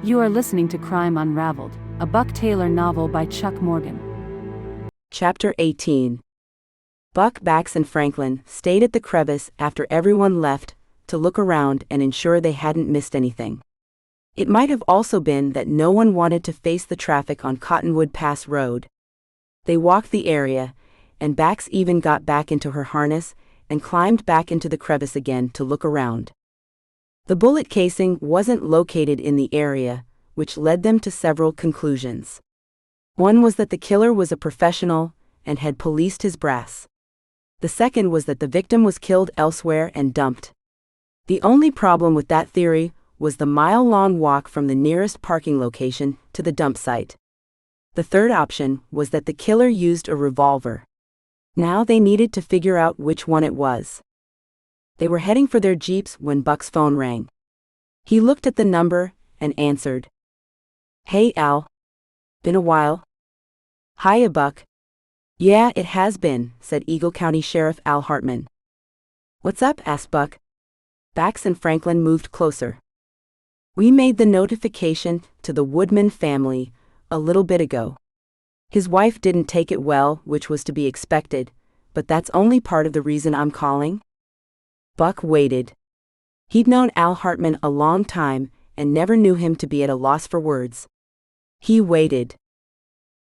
You are listening to Crime Unraveled, a Buck Taylor novel by Chuck Morgan. Chapter 18. Buck, Bax, and Franklin stayed at the crevice after everyone left to look around and ensure they hadn't missed anything. It might have also been that no one wanted to face the traffic on Cottonwood Pass Road. They walked the area, and Bax even got back into her harness and climbed back into the crevice again to look around. The bullet casing wasn't located in the area, which led them to several conclusions. One was that the killer was a professional and had policed his brass. The second was that the victim was killed elsewhere and dumped. The only problem with that theory was the mile-long walk from the nearest parking location to the dump site. The third option was that the killer used a revolver. Now they needed to figure out which one it was. They were heading for their Jeeps when Buck's phone rang. He looked at the number and answered. "Hey, Al. Been a while." "Hiya, Buck." "Yeah, it has been," said Eagle County Sheriff Al Hartman. "What's up?" asked Buck. Bax and Franklin moved closer. "We made the notification to the Woodman family a little bit ago. His wife didn't take it well, which was to be expected, but that's only part of the reason I'm calling." Buck waited. He'd known Al Hartman a long time and never knew him to be at a loss for words. He waited.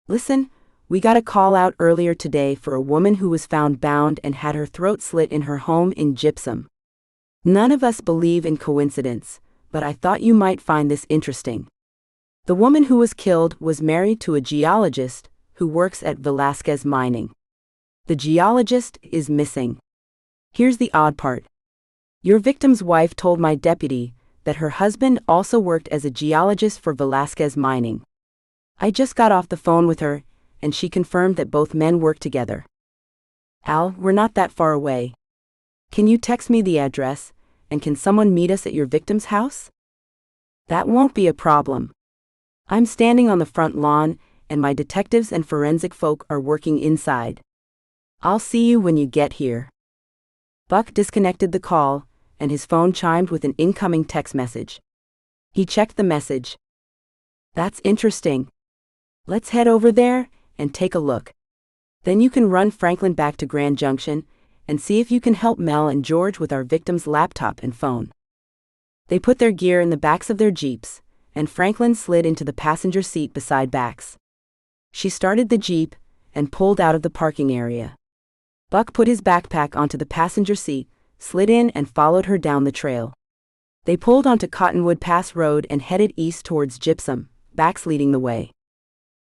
"Listen, we got a call out earlier today for a woman who was found bound and had her throat slit in her home in Gypsum. None of us believe in coincidence, but I thought you might find this interesting. The woman who was killed was married to a geologist who works at Velasquez Mining. The geologist is missing. Here's the odd part. Your victim's wife told my deputy that her husband also worked as a geologist for Velasquez Mining. I just got off the phone with her, and she confirmed that both men work together. Al, we're not that far away. Can you text me the address, and can someone meet us at your victim's house?" "That won't be a problem. I'm standing on the front lawn, and my detectives and forensic folk are working inside. I'll see you when you get here." Buck disconnected the call, and his phone chimed with an incoming text message. He checked the message. "That's interesting. Let's head over there and take a look. Then you can run Franklin back to Grand Junction and see if you can help Mel and George with our victim's laptop and phone." They put their gear in the backs of their Jeeps, and Franklin slid into the passenger seat beside Bax. She started the Jeep and pulled out of the parking area. Buck put his backpack onto the passenger seat, slid in and followed her down the trail. They pulled onto Cottonwood Pass Road and headed east towards Gypsum, Bax leading the way.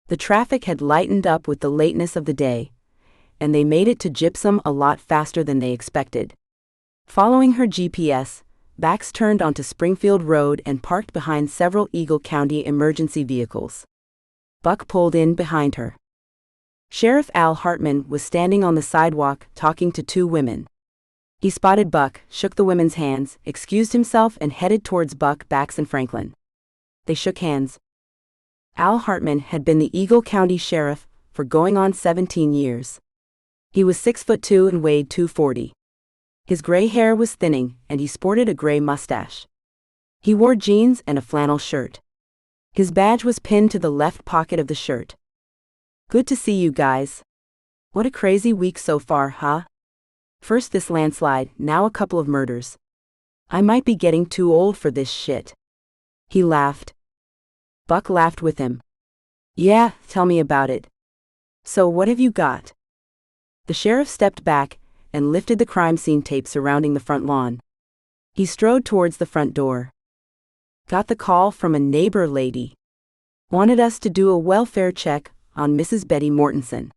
The traffic had lightened up with the lateness of the day, and they made it to Gypsum a lot faster than they expected. Following her GPS, Bax turned onto Springfield Road and parked behind several Eagle County emergency vehicles. Buck pulled in behind her. Sheriff Al Hartman was standing on the sidewalk talking to two women. He spotted Buck, shook the women's hands, excused himself, and headed towards Buck, Bax, and Franklin. They shook hands. Al Hartman had been the Eagle County Sheriff for going on 17 years. He was 6'2" and weighed 240. His gray hair was thinning, and he sported a gray mustache. He wore jeans and a flannel shirt. His badge was pinned to the left pocket of the shirt. "Good to see you guys. What a crazy week so far, huh? First this landslide, now a couple of murders. I might be getting too old for this shit." He laughed. Buck laughed with him. "Yeah, tell me about it. So what have you got?" The sheriff stepped back and lifted the crime scene tape surrounding the front lawn. He strode towards the front door. "Got the call from a neighbor lady. Wanted us to do a welfare check on Mrs. Betty Mortensen.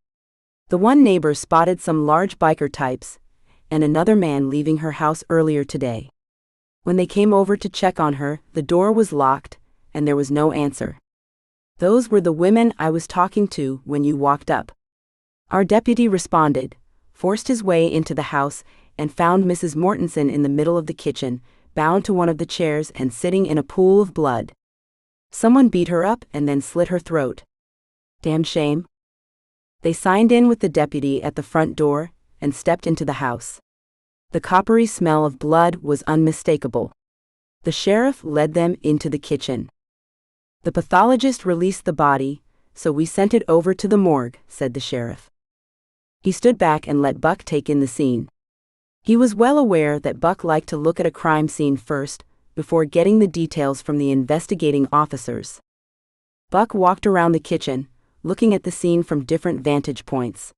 The one neighbor spotted some large biker types and another man leaving her house earlier today. When they came over to check on her, the door was locked, and there was no answer. Those were the women I was talking to when you walked up." Our deputy responded, forced his way into the house, and found Mrs. Mortensen in the middle of the kitchen, bound to one of the chairs and sitting in a pool of blood. Someone beat her up and then slit her throat. Damn shame. They signed in with the deputy at the front door and stepped into the house. The coppery smell of blood was unmistakable. The sheriff led them into the kitchen. The pathologist released the body, so we sent it over to the morgue, said the sheriff. He stood back and let Buck take in the scene. He was well aware that Buck liked to look at a crime scene first, before getting the details from the investigating officers. Buck walked around the kitchen, looking at the scene from different vantage points.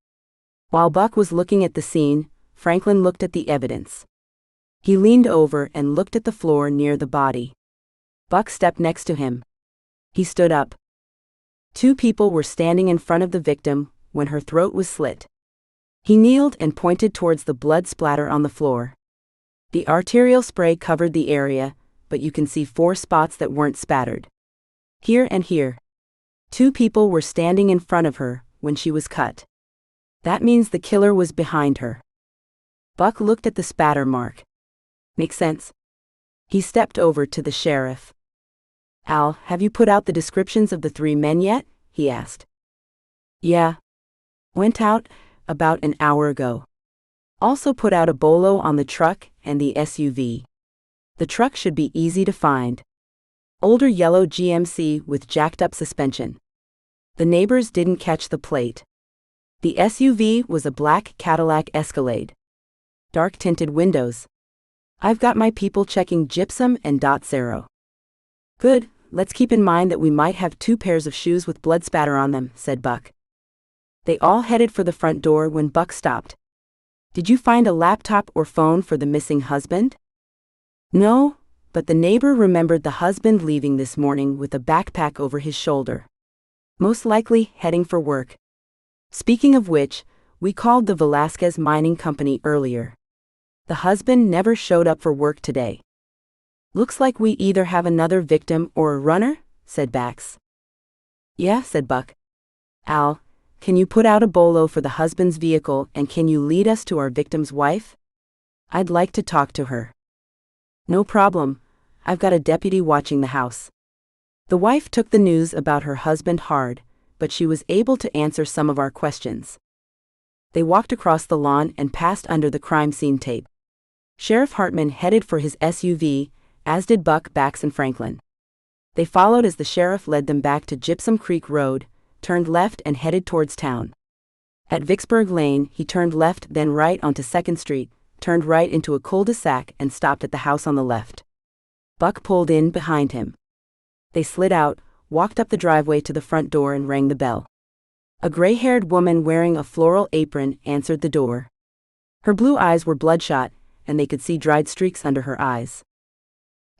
While Buck was looking at the scene, Franklin looked at the evidence. He leaned over and looked at the floor near the body. Buck stepped next to him. He stood up. Two people were standing in front of the victim when her throat was slit. He kneeled and pointed towards the blood splatter on the floor. The arterial spray covered the area, but you can see 4 spots that weren't spattered. Here and here. 2 people were standing in front of her when she was cut. That means the killer was behind her. Buck looked at the spatter mark. Makes sense? He stepped over to the sheriff. Al, have you put out the descriptions of the 3 men yet? He asked. Yeah. Went out about an hour ago. Also put out a bolo on the truck and the SUV. The truck should be easy to find. Older yellow GMC with jacked up suspension. The neighbors didn't catch the plate. The SUV was a black Cadillac Escalade. Dark tinted windows. I've got my people checking gypsum and .0. Good, let's keep in mind that we might have 2 pairs of shoes with blood spatter on them, said Buck. They all headed for the front door when Buck stopped. Did you find a laptop or phone for the missing husband? No, but the neighbor remembered the husband leaving this morning with a backpack over his shoulder. Most likely heading for work. Speaking of which, we called the Velasquez Mining Company earlier. The husband never showed up for work today. Looks like we either have another victim or a runner, said Bax. Yeah, said Buck. Al, can you put out a bolo for the husband's vehicle and can you lead us to our victim's wife? I'd like to talk to her. No problem, I've got a deputy watching the house. The wife took the news about her husband hard, but she was able to answer some of our questions. They walked across the lawn and passed under the crime scene tape. Sheriff Hartman headed for his SUV, as did Buck, Bax and Franklin. They followed as the sheriff led them back to Gypsum Creek Road, turned left and headed towards town. At Vicksburg Lane, he turned left then right onto 2nd Street, turned right into a cul-de-sac and stopped at the house on the left. Buck pulled in behind him. They slid out, walked up the driveway to the front door and rang the bell. A gray-haired woman wearing a floral apron answered the door. Her blue eyes were bloodshot, and they could see dried streaks under her eyes.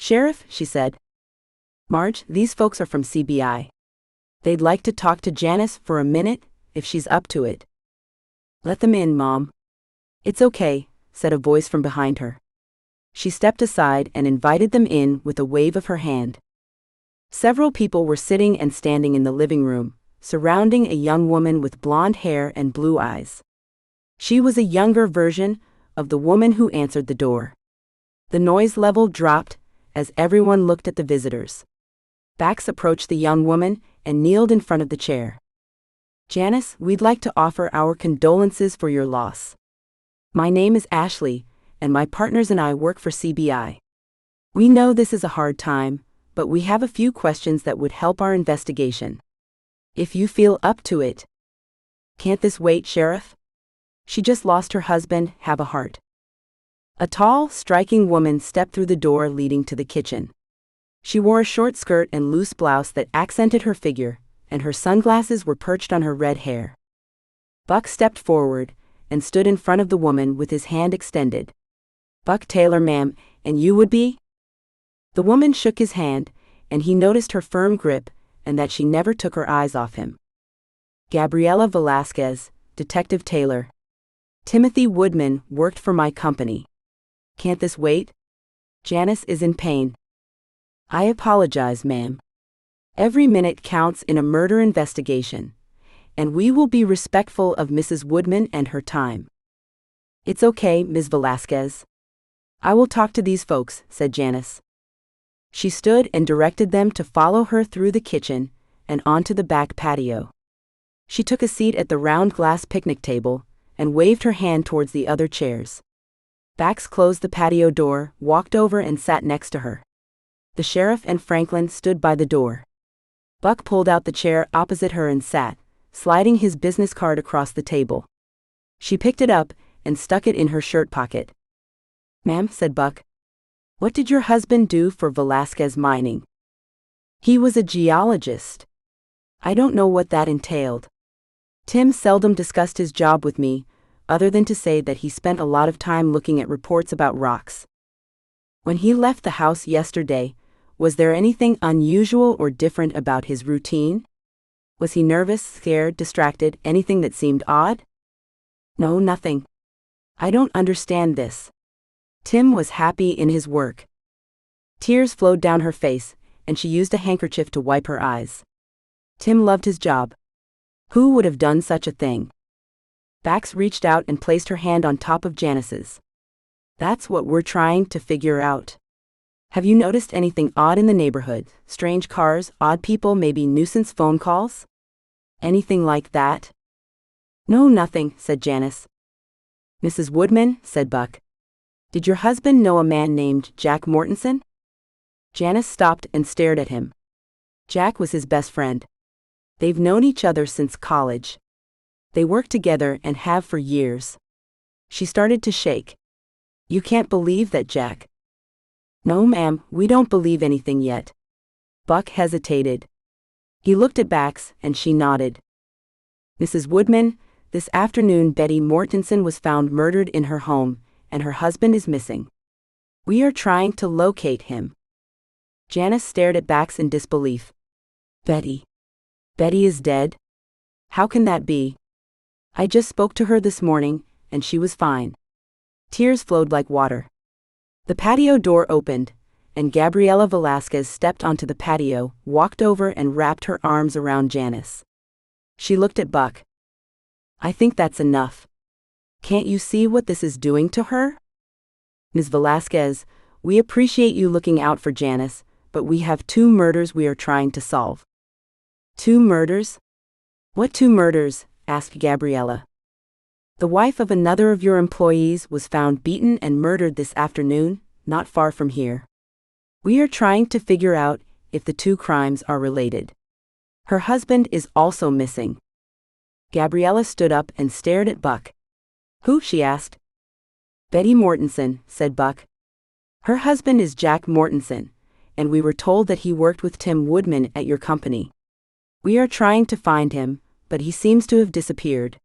Sheriff, she said. Marge, these folks are from CBI. They'd like to talk to Janice for a minute, if she's up to it. Let them in, Mom. It's okay, said a voice from behind her. She stepped aside and invited them in with a wave of her hand. Several people were sitting and standing in the living room, surrounding a young woman with blonde hair and blue eyes. She was a younger version of the woman who answered the door. The noise level dropped as everyone looked at the visitors. Bax approached the young woman and kneeled in front of the chair. Janice, we'd like to offer our condolences for your loss. My name is Ashley, and my partners and I work for CBI. We know this is a hard time, but we have a few questions that would help our investigation. If you feel up to it. Can't this wait, Sheriff? She just lost her husband, have a heart. A tall, striking woman stepped through the door leading to the kitchen. She wore a short skirt and loose blouse that accented her figure, and her sunglasses were perched on her red hair. Buck stepped forward and stood in front of the woman with his hand extended. Buck Taylor, ma'am, and you would be? The woman shook his hand, and he noticed her firm grip and that she never took her eyes off him. Gabriela Velasquez, Detective Taylor. Timothy Woodman worked for my company. Can't this wait? Janice is in pain. I apologize, ma'am. Every minute counts in a murder investigation, and we will be respectful of Mrs. Woodman and her time. It's okay, Ms. Velasquez. I will talk to these folks, said Janice. She stood and directed them to follow her through the kitchen and onto the back patio. She took a seat at the round glass picnic table and waved her hand towards the other chairs. Bax closed the patio door, walked over and sat next to her. The sheriff and Franklin stood by the door. Buck pulled out the chair opposite her and sat, sliding his business card across the table. She picked it up and stuck it in her shirt pocket. "Ma'am," said Buck. "What did your husband do for Velasquez Mining?" "He was a geologist." "I don't know what that entailed." "Tim seldom discussed his job with me, other than to say that he spent a lot of time looking at reports about rocks." "When he left the house yesterday, was there anything unusual or different about his routine? Was he nervous, scared, distracted, anything that seemed odd?" "No, nothing. I don't understand this. Tim was happy in his work." Tears flowed down her face, and she used a handkerchief to wipe her eyes. Tim loved his job. Who would have done such a thing? Bax reached out and placed her hand on top of Janice's. "That's what we're trying to figure out. Have you noticed anything odd in the neighborhood? Strange cars, odd people, maybe nuisance phone calls? Anything like that?" "No, nothing," said Janice. "Mrs. Woodman," said Buck, "did your husband know a man named Jack Mortensen?" Janice stopped and stared at him. Jack was his best friend. They've known each other since college. They work together and have for years. She started to shake. "You can't believe that, Jack?" "No, ma'am, we don't believe anything yet." Buck hesitated. He looked at Bax, and she nodded. "Mrs. Woodman, this afternoon Betty Mortensen was found murdered in her home, and her husband is missing. We are trying to locate him." Janice stared at Bax in disbelief. "Betty? Betty is dead? How can that be? I just spoke to her this morning, and she was fine." Tears flowed like water. The patio door opened, and Gabriela Velasquez stepped onto the patio, walked over and wrapped her arms around Janice. She looked at Buck. "I think that's enough. Can't you see what this is doing to her? Ms. Velasquez, we appreciate you looking out for Janice, but we have 2 murders we are trying to solve." "2 murders? What 2 murders?" asked Gabriela. "The wife of another of your employees was found beaten and murdered this afternoon, not far from here. We are trying to figure out if the 2 crimes are related. Her husband is also missing." Gabriela stood up and stared at Buck. "Who?" she asked. "Betty Mortensen," said Buck. "Her husband is Jack Mortensen, and we were told that he worked with Tim Woodman at your company. We are trying to find him, but he seems to have disappeared."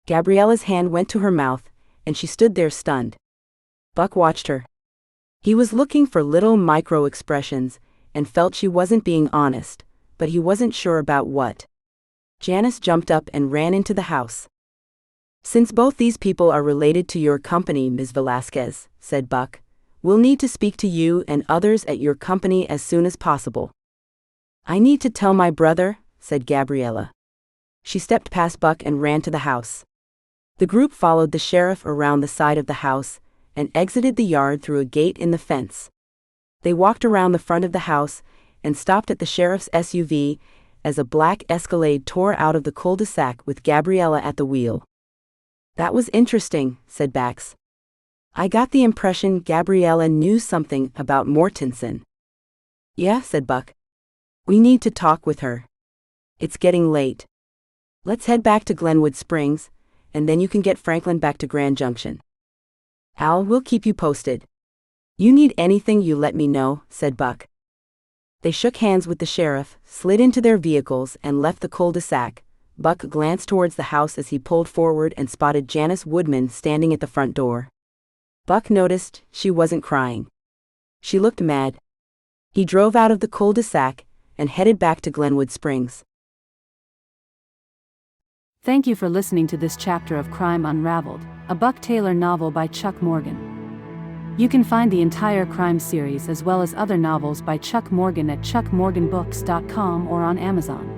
Gabriela's hand went to her mouth, and she stood there stunned. Buck watched her. He was looking for little micro-expressions, and felt she wasn't being honest, but he wasn't sure about what. Janice jumped up and ran into the house. "Since both these people are related to your company, Ms. Velasquez," said Buck, "we'll need to speak to you and others at your company as soon as possible." "I need to tell my brother," said Gabriela. She stepped past Buck and ran to the house. The group followed the sheriff around the side of the house and exited the yard through a gate in the fence. They walked around the front of the house and stopped at the sheriff's SUV as a black Escalade tore out of the cul-de-sac with Gabriela at the wheel. "That was interesting," said Bax. "I got the impression Gabriela knew something about Mortensen." "Yeah," said Buck. "We need to talk with her. It's getting late. Let's head back to Glenwood Springs, and then you can get Franklin back to Grand Junction. Al, we'll keep you posted. You need anything, you let me know," said Buck. They shook hands with the sheriff, slid into their vehicles, and left the cul-de-sac. Buck glanced towards the house as he pulled forward and spotted Janice Woodman standing at the front door. Buck noticed she wasn't crying. She looked mad. He drove out of the cul-de-sac and headed back to Glenwood Springs. Thank you for listening to this chapter of Crime Unraveled, a Buck Taylor novel by Chuck Morgan. You can find the entire crime series as well as other novels by Chuck Morgan at chuckmorganbooks.com or on Amazon.